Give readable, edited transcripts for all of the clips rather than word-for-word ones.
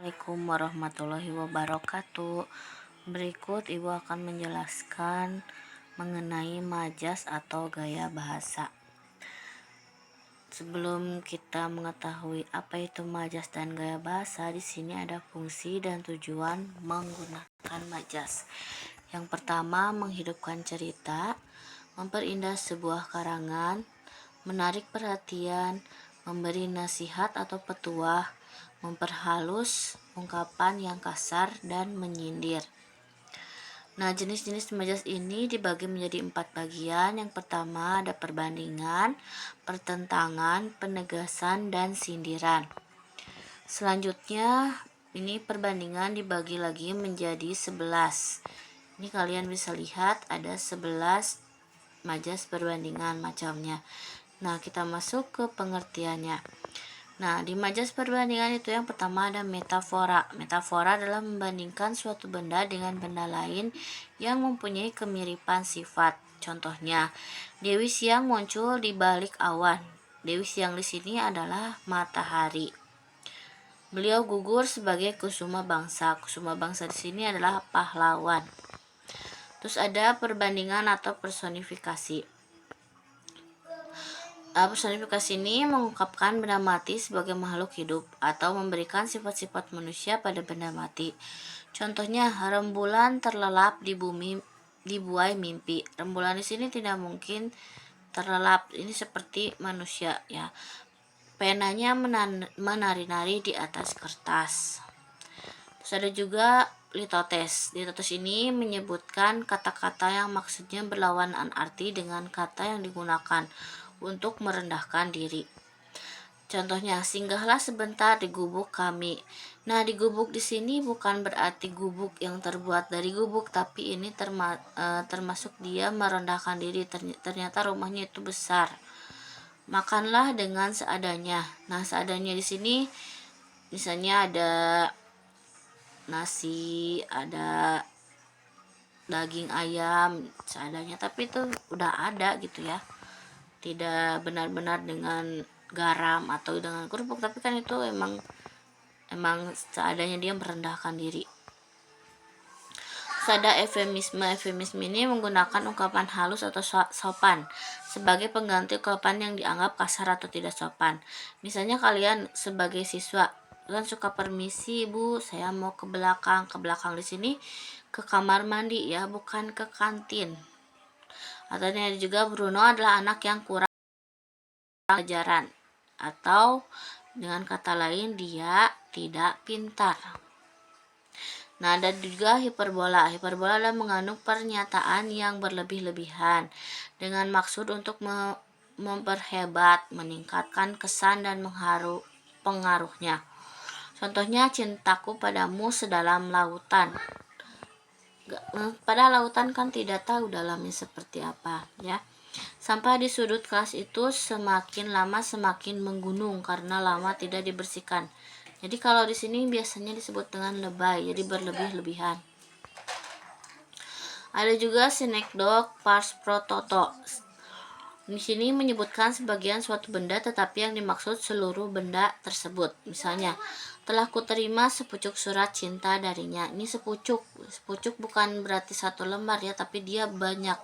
Assalamualaikum warahmatullahi wabarakatuh. Berikut Ibu akan menjelaskan mengenai majas atau gaya bahasa. Sebelum kita mengetahui apa itu majas dan gaya bahasa, di sini ada fungsi dan tujuan menggunakan majas. Yang pertama, menghidupkan cerita, memperindah sebuah karangan, menarik perhatian, memberi nasihat atau petuah, memperhalus ungkapan yang kasar, dan menyindir. Nah, jenis-jenis majas ini dibagi menjadi 4 bagian. Yang pertama ada perbandingan, pertentangan, penegasan, dan sindiran. Selanjutnya ini perbandingan dibagi lagi menjadi 11. Ini kalian bisa lihat ada 11 majas perbandingan macamnya. Nah, kita masuk ke pengertiannya. Nah, di majas perbandingan itu yang pertama ada metafora. Metafora adalah membandingkan suatu benda dengan benda lain yang mempunyai kemiripan sifat. Contohnya, Dewi Siang muncul di balik awan. Dewi Siang di sini adalah matahari. Beliau gugur sebagai kusuma bangsa. Kusuma bangsa di sini adalah pahlawan. Terus ada perbandingan atau personifikasi. Personifikasi ini mengungkapkan benda mati sebagai makhluk hidup atau memberikan sifat-sifat manusia pada benda mati. Contohnya, rembulan terlelap di bumi di buai mimpi. Rembulan di sini tidak mungkin terlelap, ini seperti manusia ya. Penanya menari-nari di atas kertas. Terus ada juga litotes. Litotes ini menyebutkan kata-kata yang maksudnya berlawanan arti dengan kata yang digunakan untuk merendahkan diri. Contohnya, singgahlah sebentar di gubuk kami. Nah, di gubuk di sini bukan berarti gubuk yang terbuat dari gubuk, tapi ini termasuk dia merendahkan diri. Ternyata rumahnya itu besar. Makanlah dengan seadanya. Nah, seadanya di sini misalnya ada nasi, ada daging ayam seadanya, tapi itu udah ada gitu ya. Tidak benar-benar dengan garam atau dengan kerupuk, tapi kan itu emang seadanya dia merendahkan diri. Ada eufemisme. Eufemisme ini menggunakan ungkapan halus atau sopan sebagai pengganti ungkapan yang dianggap kasar atau tidak sopan. Misalnya kalian sebagai siswa kan suka permisi Bu, saya mau ke belakang. Ke belakang di sini ke kamar mandi ya, bukan ke kantin. Atau ada juga Bruno adalah anak yang kurang pelajaran, atau dengan kata lain dia tidak pintar. Nah, ada juga hiperbola. Hiperbola adalah mengandung pernyataan yang berlebih-lebihan dengan maksud untuk memperhebat, meningkatkan kesan dan pengaruhnya. Contohnya, cintaku padamu sedalam lautan. Pada lautan kan tidak tahu dalamnya seperti apa ya. Sampah di sudut kelas itu semakin lama semakin menggunung karena lama tidak dibersihkan. Jadi kalau di sini biasanya disebut dengan lebay, jadi berlebih-lebihan. Ada juga sinekdok pars pro toto. Di sini menyebutkan sebagian suatu benda tetapi yang dimaksud seluruh benda tersebut. Misalnya, telah kuterima sepucuk surat cinta darinya. Ini sepucuk. Sepucuk bukan berarti satu lembar ya, tapi dia banyak.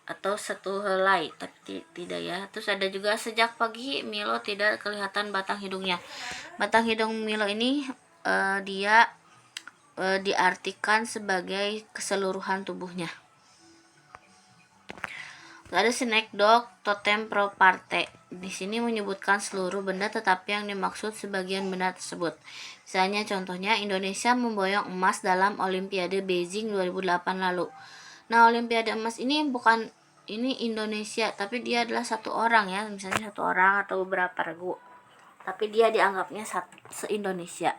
Atau satu helai, tapi tidak ya. Terus ada juga sejak pagi Milo tidak kelihatan batang hidungnya. Batang hidung Milo ini dia diartikan sebagai keseluruhan tubuhnya. Ada sinekdok totem pro parte. Di sini menyebutkan seluruh benda tetapi yang dimaksud sebagian benda tersebut. Misalnya contohnya Indonesia memboyong emas dalam Olimpiade Beijing 2008 lalu. Nah, Olimpiade emas ini bukan ini Indonesia, tapi dia adalah satu orang ya, misalnya satu orang atau beberapa regu. Tapi dia dianggapnya se-Indonesia.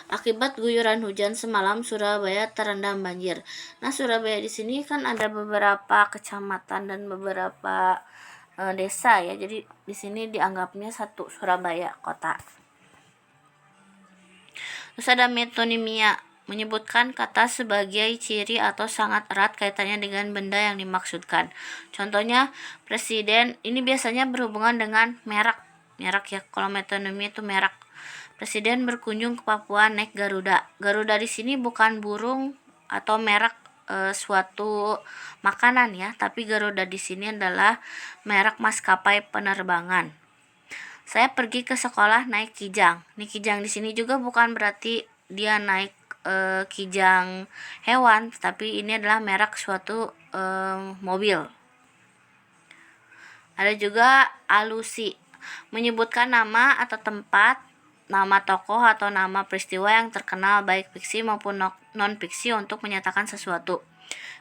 Akibat guyuran hujan semalam Surabaya terendam banjir. Nah, Surabaya di sini kan ada beberapa kecamatan dan beberapa desa ya. Jadi di sini dianggapnya satu Surabaya kota. Terus ada metonimia, menyebutkan kata sebagai ciri atau sangat erat kaitannya dengan benda yang dimaksudkan. Contohnya presiden, ini biasanya berhubungan dengan merek ya. Kalau metonimia itu merek. Presiden berkunjung ke Papua naik Garuda. Garuda di sini bukan burung atau merek suatu makanan ya, tapi Garuda di sini adalah merek maskapai penerbangan. Saya pergi ke sekolah naik Kijang. Nih Kijang di sini juga bukan berarti dia naik Kijang hewan, tapi ini adalah merek suatu mobil. Ada juga alusi, menyebutkan nama atau tempat, nama tokoh atau nama peristiwa yang terkenal baik fiksi maupun non-fiksi untuk menyatakan sesuatu.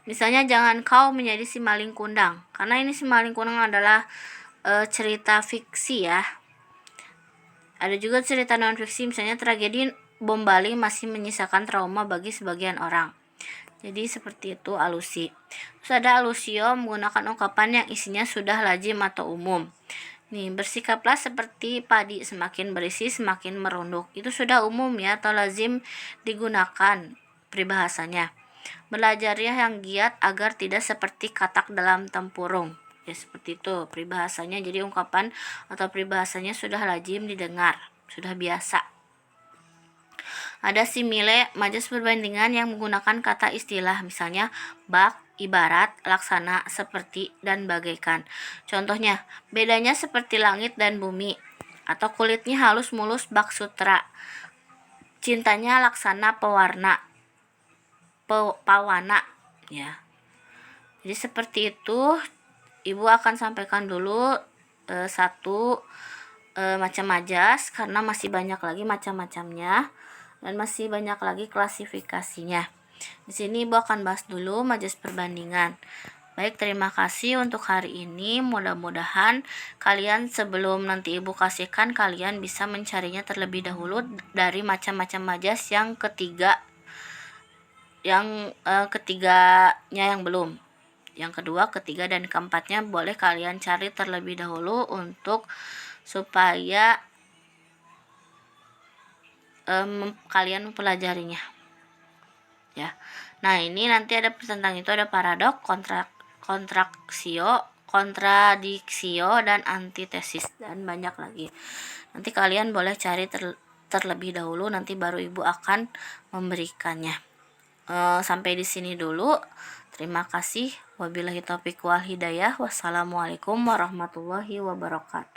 Misalnya jangan kau menjadi si maling kundang, karena ini si maling kundang adalah cerita fiksi ya. Ada juga cerita non-fiksi, misalnya tragedi bom Bali masih menyisakan trauma bagi sebagian orang. Jadi seperti itu alusi. Terus ada alusio, menggunakan ungkapan yang isinya sudah lazim atau umum. Nih, bersikaplah seperti padi, semakin berisi semakin merunduk. Itu sudah umum ya atau lazim digunakan peribahasanya. Belajarlah yang giat agar tidak seperti katak dalam tempurung. Ya seperti itu peribahasanya. Jadi ungkapan atau peribahasanya sudah lazim didengar, sudah biasa. Ada simile, majas perbandingan yang menggunakan kata istilah, misalnya bak, ibarat, laksana, seperti, dan bagaikan. Contohnya, bedanya seperti langit dan bumi, atau kulitnya halus mulus bak sutra, cintanya laksana pewarna, pawana, ya. Jadi seperti itu. Ibu akan sampaikan dulu satu macam majas, karena masih banyak lagi macam-macamnya dan masih banyak lagi klasifikasinya. Di sini Ibu akan bahas dulu majas perbandingan. Baik, terima kasih untuk hari ini. Mudah-mudahan kalian sebelum nanti Ibu kasihkan, kalian bisa mencarinya terlebih dahulu dari macam-macam majas yang ketiganya yang belum. Yang kedua, ketiga, dan keempatnya boleh kalian cari terlebih dahulu untuk supaya kalian mempelajarinya ya. Nah, ini nanti ada tentang itu, ada paradok, kontradiksio, dan antitesis, dan banyak lagi. Nanti kalian boleh cari terlebih dahulu, nanti baru Ibu akan memberikannya. Sampai di sini dulu. Terima kasih. Wabillahi taufiq wal hidayah. Wassalamualaikum warahmatullahi wabarakatuh.